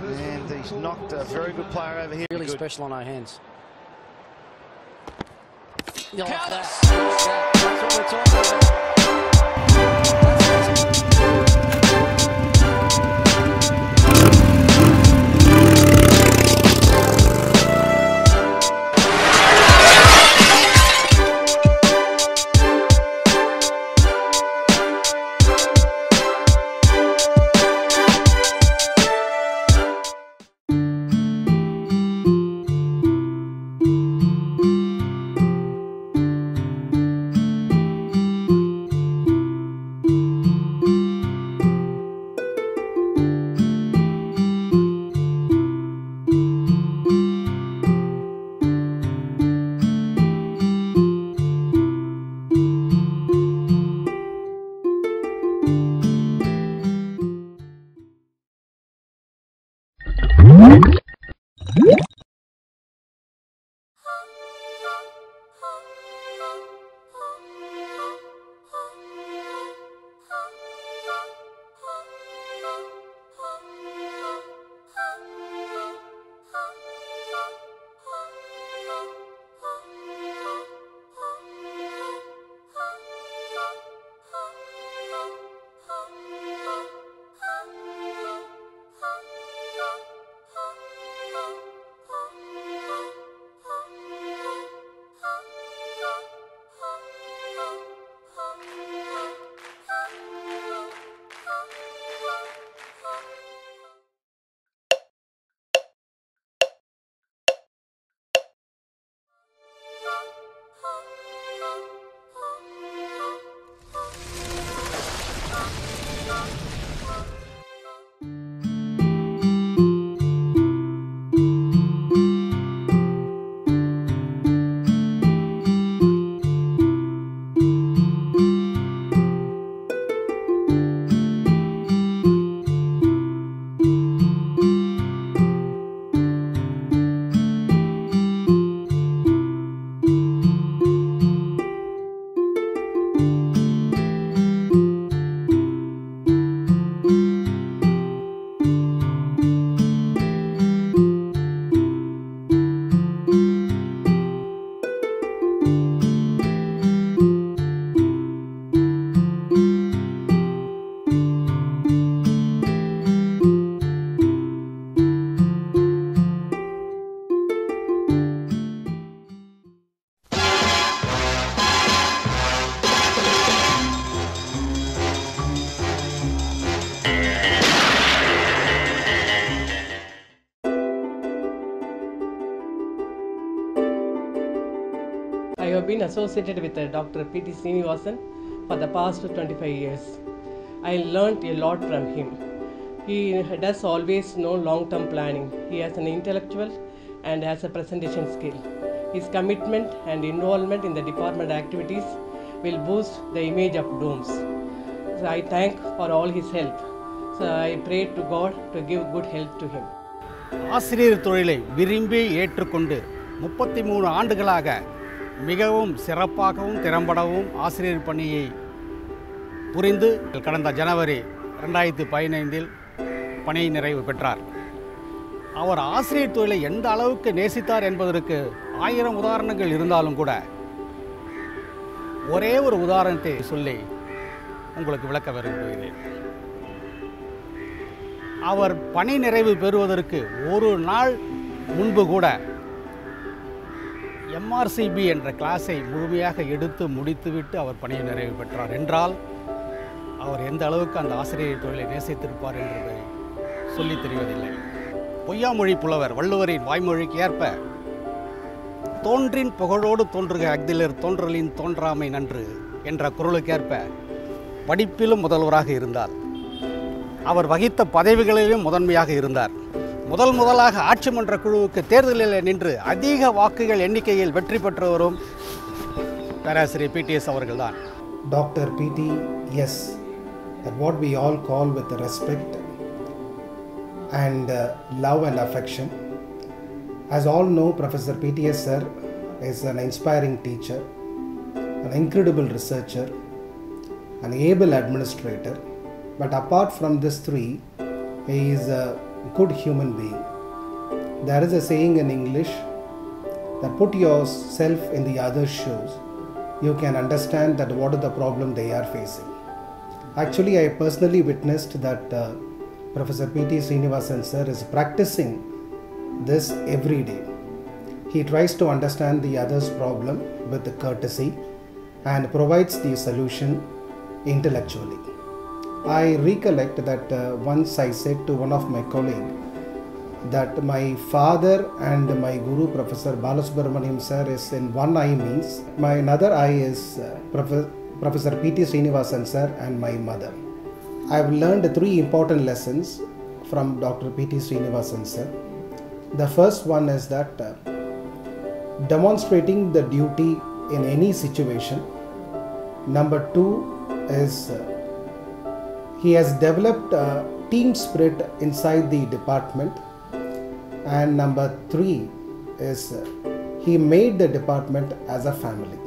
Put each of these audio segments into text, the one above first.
And he's knocked a very good player over here. Really good. Special on our hands. That's what we're talking about. I have been associated with Dr. P.T. Srinivasan for the past 25 years. I learnt a lot from him. He does always know long-term planning. He has an intellectual and has a presentation skill. His commitment and involvement in the department activities will boost the image of DOMS. So I thank for all his help. So I pray to God to give good health to him. ஆசிரியர் தொழிலை விரும்பி ஏற்றுக்கொண்டு 33 ஆண்டுகளாக மிகவும் சிறப்பாகவும் திறம்படவும் ஆசிரியர் பணியை புரிந்து கடந்த ஜனவரி 2015 பணி நிறைவு பெற்றார். அவர் ஆசிரியர் தொழிலை எந்த அளவுக்கு நேசித்தார் என்பதற்கு 1000 உதாரணங்கள் இருந்தாலும் கூட ஒரே ஒரு உதாரணத்தை சொல்லி உங்களுக்கு விளக்க விரும்புகிறேன். அவர் பணி நிறைவு பெறுவதற்கு ஒரு நாள் முன்பு கூட MRCB என்ற கிளாஸை முழுமையாக எடுத்து முடித்துவிட்டு அவர் பணியை நிறைவு பெற்றார் என்றால் அவர் எந்த அளவுக்கு அந்த ஆசிரியர் தொழிலை நேசித்திருப்பார் என்பதை சொல்லித் தெரிவதில்லை. பொய்யாமொழி புலவர் வள்ளுவரின் வாய்மொழிக்கு ஏற்ப தோன்றின் புகழோடு தோன்றுக அஃதிலர் தோன்றலின் தோன்றாமை நன்று என்ற குறளுக்கேற்ப படிப்பிலும் முதல்வராக இருந்தார். அவர் வகித்த பதவிகளிலும் முதன்மையாக இருந்தார். முதலாக ஆட்சி மன்ற குழுவுக்கு தேர்தலில் நின்று அதிக வாக்குகள் எண்ணிக்கையில் வெற்றி பெற்றவரும் பேராசிரியர் P.T.S. அவர்கள்தான். Dr. P.T. yes, that what we all call with respect and love and affection. As all know, Professor P.T.S. sir is an inspiring teacher, an incredible researcher, an able administrator. But apart from this three, he is a good human being. There is a saying in English that put yourself in the other's shoes. You can understand that what is the problem they are facing. Actually, I personally witnessed that Professor P.T. Srinivasan sir is practicing this every day. He tries to understand the other's problem with courtesy and provides the solution intellectually. I recollect that once I said to one of my colleagues that my father and my guru Professor Balasubramaniam sir is in one eye means my another eye is Professor P.T. Srinivasan sir and my mother. I have learned 3 important lessons from Dr. P.T. Srinivasan sir. The first one is that demonstrating the duty in any situation. Number 2 is he has developed a team spirit inside the department, and number 3 is he made the department as a family.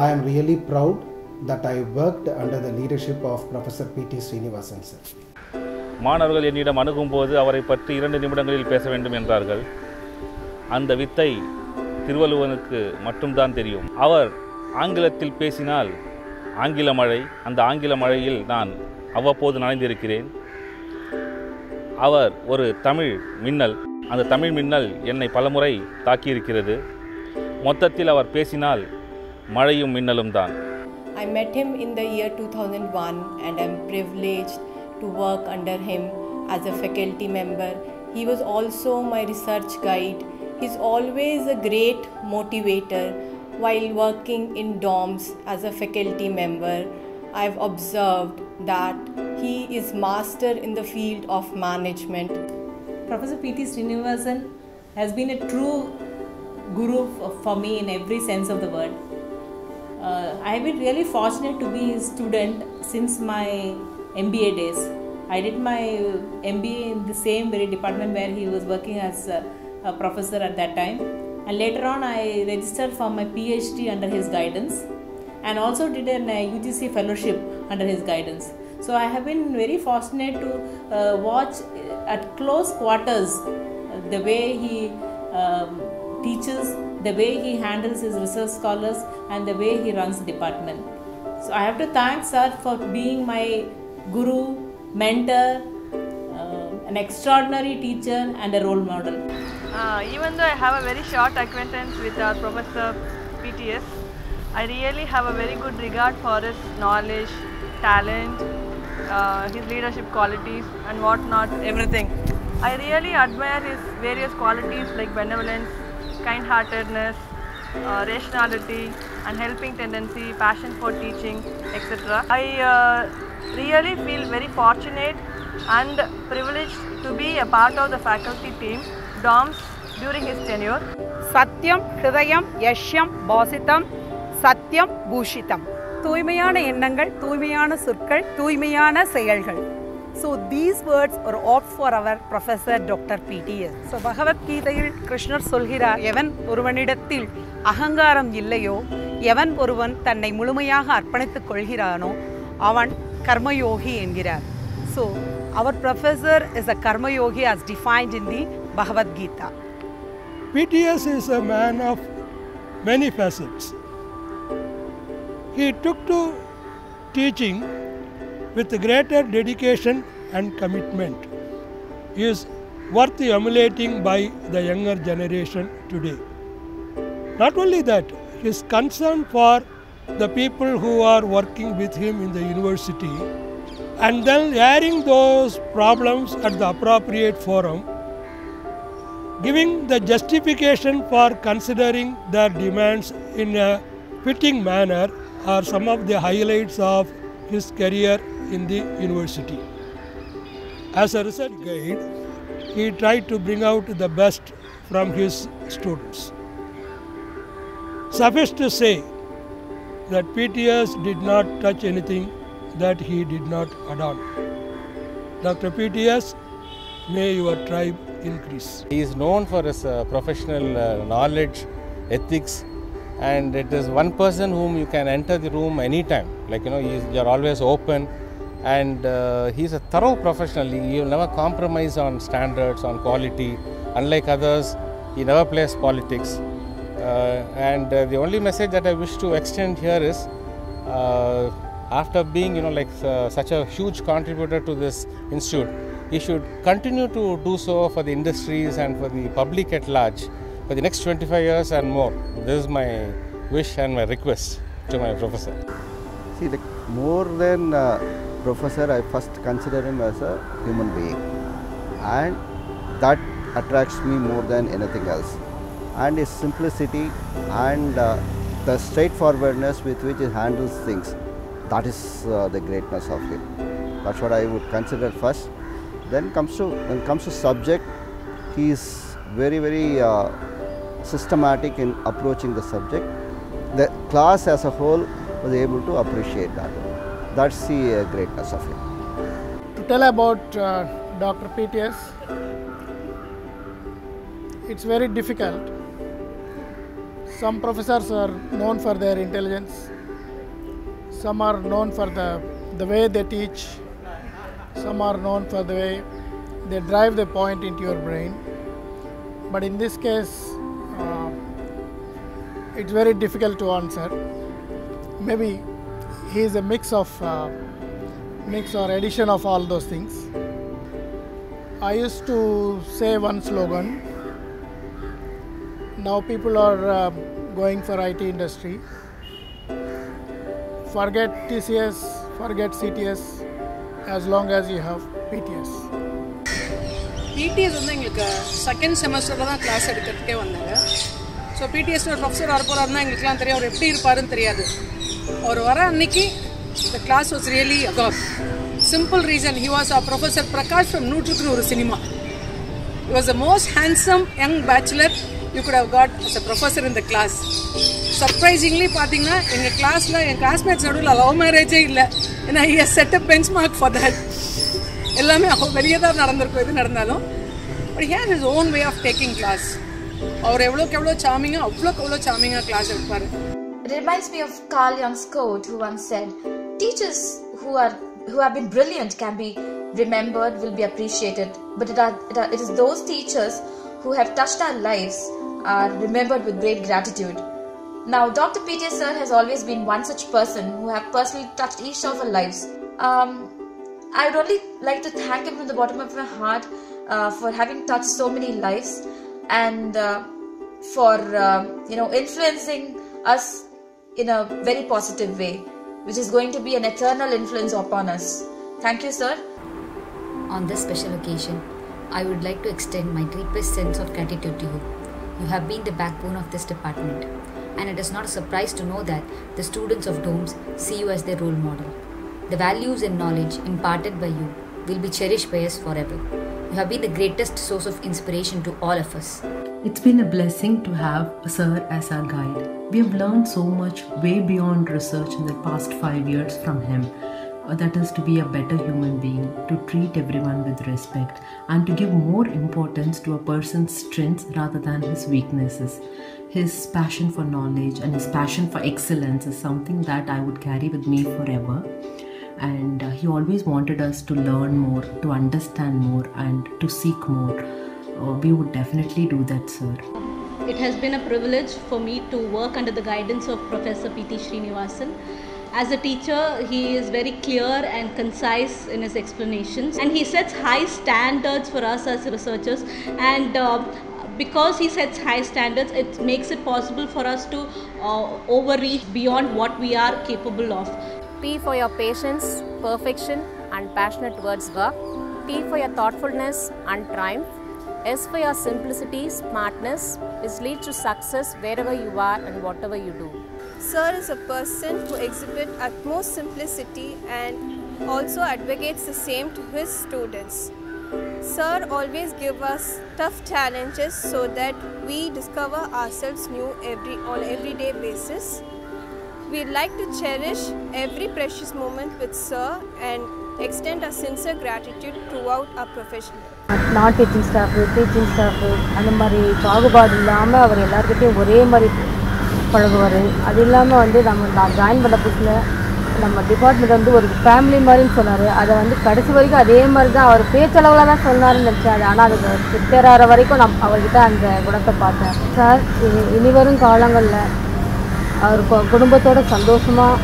I am really proud that I worked under the leadership of Professor P.T. Srinivasan sir. மாணவர்கள் என்னிடம் அணுகும்போது அவரை பற்றி 2 நிமிடங்களில் பேச வேண்டும் என்றார்கள். அந்த வித்தை திருவள்ளுவனுக்கு மட்டும்தான் தெரியும். அவர் ஆங்கிலத்தில் பேசினால் ஆங்கில மழை, அந்த ஆங்கில மழையில் நான் அவ்வப்போது நனைந்திருக்கிறேன். அவர் ஒரு தமிழ் மின்னல், அந்த தமிழ் மின்னல் என்னை பலமுறை தாக்கியிருக்கிறது. மொத்தத்தில் அவர் பேசினால் மழையும் மின்னலும் தான். I met him in the year 2001 and I'm privileged to work under him as a faculty member. He was also my research guide. He's always a great motivator. While working in dorms as a faculty member, I've observed that he is master in the field of management. Professor P.T. Srinivasan has been a true guru for me in every sense of the word. I have been really fortunate to be his student since my MBA days. I did my MBA in the same very department where he was working as a professor at that time. And later on I registered for my PhD under his guidance and also did an UGC fellowship under his guidance. So I have been very fortunate to watch at close quarters the way he teaches, the way he handles his research scholars and the way he runs the department. So I have to thank sir for being my guru, mentor, an extraordinary teacher and a role model. Even though I have a very short acquaintance with our Professor P.T.S., I really have a very good regard for his knowledge, talent, his leadership qualities and whatnot, everything. I really admire his various qualities like benevolence, kind-heartedness, rationality and helping tendency, passion for teaching, etc. I really feel very fortunate and privileged to be a part of the faculty team, DOMS, during his tenure. Satyam, Hridayam, Yashyam, Bositam, Satyam, Bhushitam. தூய்மையான எண்ணங்கள், தூய்மையான சொற்கள், தூய்மையான செயல்கள். So these words are opt for our Professor Dr. P.T.S. So பகவத் கீதையில் கிருஷ்ணர் சொல்கிறார், எவன் ஒருவனிடத்தில் அகங்காரம் இல்லையோ, எவன் ஒருவன் தன்னை முழுமையாக அர்ப்பணித்துக் கொள்கிறானோ அவன் கர்மயோகி என்கிறார். So our professor is a karma yogi as defined in the Bhagavad Gita. P.T.S. is a man of many facets. He took to teaching with greater dedication and commitment. He is worth emulating by the younger generation today. Not only that, his concern for the people who are working with him in the university and then airing those problems at the appropriate forum, giving the justification for considering their demands in a fitting manner are some of the highlights of his career in the university. As a research guide, he tried to bring out the best from his students. Suffice to say that PTS did not touch anything that he did not adorn. Dr. PTS, may your tribe increase. He is known for his professional knowledge, ethics, and it is one person whom you can enter the room anytime. Like, you are always open, and he is a thorough professional. He will never compromise on standards, on quality. Unlike others, he never plays politics. And the only message that I wish to extend here is, after being such a huge contributor to this institute, he should continue to do so for the industries and for the public at large for the next 25 years and more. This is my wish and my request to my professor. See, more than professor, I first consider him as a human being, and that attracts me more than anything else. And his simplicity and the straightforwardness with which he handles things, that is the greatness of him. That's what I would consider first. Then when it comes to subject, he is very, very systematic in approaching the subject. The class as a whole was able to appreciate that. That's the greatness of him. To tell about Dr. PTS, it's very difficult. Some professors are known for their intelligence. Some are known for the way they teach. Some are known for the way they drive the point into your brain. But in this case, it's very difficult to answer. Maybe he is a mix or addition of all those things. I used to say one slogan. Now people are going for IT industry. Forget TCS, forget CTS, as long as you have PTS. PTS வந்து எங்களுக்கு second செமஸ்டரில் தான் class எடுக்கிறதுக்கே வந்தாங்க. So PTS ஒரு professor வர போகிறாருன்னா எங்களுக்குலாம் தெரியும், அவர் எப்படி இருப்பாருன்னு தெரியாது. அவர் வர அன்னைக்கு the class was really agog. Simple reason, he was a Professor Prakash from நூற்றுக்கு நூறு cinema. He was the most handsome young bachelor you could have got as a professor in the class. Surprisingly பார்த்தீங்கன்னா எங்கள் கிளாஸில் என் classmates நடுவில் love மேரேஜே இல்லை. ஏன்னா he has set a benchmark for that. எல்லாமே வெளியே தான் நடந்திருக்கும் எது நடந்தாலும். But he has his own way of taking class. அவர் எவ்வளோக்கு எவ்வளோ சாமிங்காக அவ்வளோக்கு எவ்வளோ சாமிங்காக கிளாஸ் எடுப்பார். It reminds me of Carl Jung's quote, who once said, "Teachers who have been brilliant can be remembered, will be appreciated, but it is those teachers who have touched our lives are remembered with great gratitude." Now, Dr. P.T.S. sir has always been one such person who have personally touched each of our lives. I would only like to thank him from the bottom of my heart for having touched so many lives and for influencing us in a very positive way, which is going to be an eternal influence upon us. Thank you, sir. On this special occasion, I would like to extend my deepest sense of gratitude to you. You have been the backbone of this department. and it is not a surprise to know that the students of domes see you as their role model. The values and knowledge imparted by you will be cherished by us forever. You have been the greatest source of inspiration to all of us. It's been a blessing to have Sir as our guide. We have learned so much way beyond research in the past 5 years from him. That is to be a better human being, to treat everyone with respect, and to give more importance to a person's strengths rather than his weaknesses. His passion for knowledge and his passion for excellence is something that I would carry with me forever. And he always wanted us to learn more, to understand more, and to seek more. We would definitely do that, sir. It has been a privilege for me to work under the guidance of Professor P.T. Srinivasan. As a teacher, he is very clear and concise in his explanations, and he sets high standards for us as researchers, and because he sets high standards, it makes it possible for us to overreach beyond what we are capable of. P for your patience, perfection and passion towards work. T for your thoughtfulness and triumph. S for your simplicity, smartness, which leads to success wherever you are and whatever you do. Sir is a person who exhibits utmost simplicity and also advocates the same to his students. Sir always gives us tough challenges so that we discover ourselves new on everyday basis. We like to cherish every precious moment with Sir and extend our sincere gratitude throughout our profession. நான் teaching staff அந்த மாதிரி பாகுபாடு இல்லாமல் அவர் எல்லாருக்கிட்டையும் ஒரே மாதிரி பழகுவார். அது இல்லாமல் வந்து நான் ஜாயின் பண்ண புதுசில் நம்ம டிபார்ட்மெண்ட் வந்து ஒரு ஃபேமிலி மாதிரின்னு சொன்னார். அதை வந்து கடைசி வரைக்கும் அதே மாதிரி தான் அவர் பேச்சளவில் தான் சொன்னார்னு நினச்சேன். ஆனால் அது ரிட்டையர் வரைக்கும் நான் அவர்கிட்ட அந்த குணத்தை பார்த்தேன். சார் இனிவரும் காலங்களில் அவர் குடும்பத்தோட சந்தோஷமாக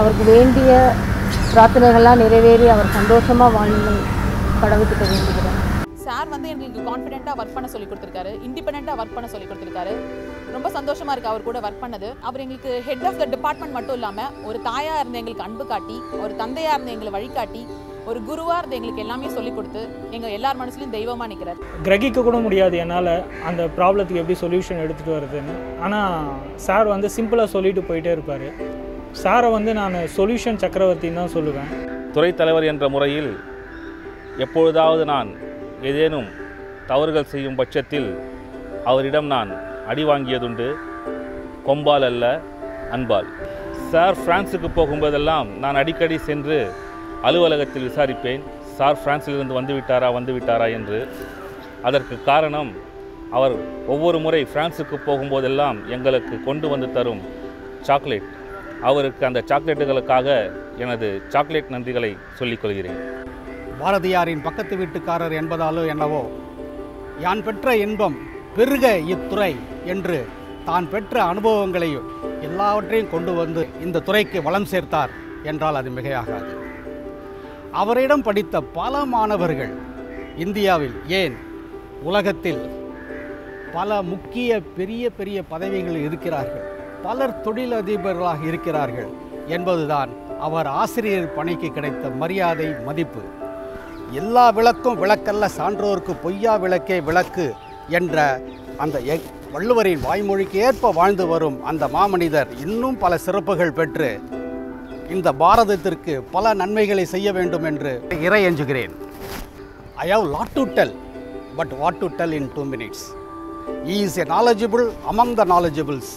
அவருக்கு வேண்டிய பிரார்த்தனைகள்லாம் நிறைவேறி அவர் சந்தோஷமாக வாழ்ந்து கடவுள்கிட்ட வேண்டிக்கிறேன். சார் வந்து எங்களுக்கு கான்ஃபிடென்ட்டாக ஒர்க் பண்ண சொல்லி கொடுத்துருக்காரு, இண்டிபெண்ட்டாக ஒர்க் பண்ண சொல்லி கொடுத்துருக்காரு. ரொம்ப சந்தோஷமாக இருக்குது அவர் கூட ஒர்க் பண்ணது. அவர் எங்களுக்கு ஹெட் ஆஃப் த டிபார்ட்மெண்ட் மட்டும் இல்லாமல் ஒரு தாயாக இருந்து எங்களுக்கு அன்பு காட்டி, ஒரு தந்தையாக இருந்து எங்களை வழிகாட்டி, ஒரு குருவாக இருந்து எங்களுக்கு எல்லாமே சொல்லிக் கொடுத்து எங்கள் எல்லார் மனசுலையும் தெய்வமாக நிற்கிறார். கிரகிக்க கூட முடியாது என்னால் அந்த ப்ராப்ளத்துக்கு எப்படி சொல்யூஷன் எடுத்துகிட்டு வருதுன்னு. ஆனால் சார் வந்து சிம்பிளாக சொல்லிட்டு போயிட்டே இருப்பார். சாரை வந்து நான் சொல்யூஷன் சக்கரவர்த்தின்னு தான் சொல்லுவேன். துறை தலைவர் என்ற முறையில் எப்பொழுதாவது நான் ஏதேனும் தவறுகள் செய்யும் பட்சத்தில் அவரிடம் நான் அடி வாங்கியதுண்டு. கொம்பால் அல்ல, அன்பால். சார் பிரான்ஸுக்கு போகும்போதெல்லாம் நான் அடிக்கடி சென்று அலுவலகத்தில் விசாரிப்பேன், சார் பிரான்சிலிருந்து வந்து விட்டாரா என்று. அதற்கு காரணம் அவர் ஒவ்வொரு முறை பிரான்ஸுக்கு போகும்போதெல்லாம் எங்களுக்கு கொண்டு வந்து தரும் சாக்லேட். அவருக்கு அந்த சாக்லேட்டுகளுக்காக எனது சாக்லேட் நன்றிகளை சொல்லிக்கொள்கிறேன். பாரதியாரின் பக்கத்து வீட்டுக்காரர் என்பதாலோ என்னவோ, யான் பெற்ற இன்பம் பெருக இத்துறை என்று தான் பெற்ற அனுபவங்களையும் எல்லாவற்றையும் கொண்டு வந்து இந்த துறைக்கு வளம் சேர்த்தார் என்றால் அது மிகையாகாது. அவரிடம் படித்த பல மாணவர்கள் இந்தியாவில் ஏன் உலகத்தில் பல முக்கிய பெரிய பெரிய பதவிகளில் இருக்கிறார்கள், பலர் தொழிலதிபர்களாக இருக்கிறார்கள் என்பதுதான் அவர் ஆசிரியர் பணிக்கு கிடைத்த மரியாதை, மதிப்பு. எல்லா விளக்கும் விளக்கல்ல, சான்றோருக்கு பொய்யா விளக்கே விளக்கு என்ற அந்த வள்ளுவரின் வாய்மொழிக்கு ஏற்ப வாழ்ந்து வரும் அந்த மாமனிதர் இன்னும் பல சிறப்புகள் பெற்று இந்த பாரதத்திற்கு பல நன்மைகளை செய்ய வேண்டும் என்று இறையஞ்சுகிறேன். I have lot to tell, but what to tell in 2 minutes. He is a knowledgeable among the knowledgeables.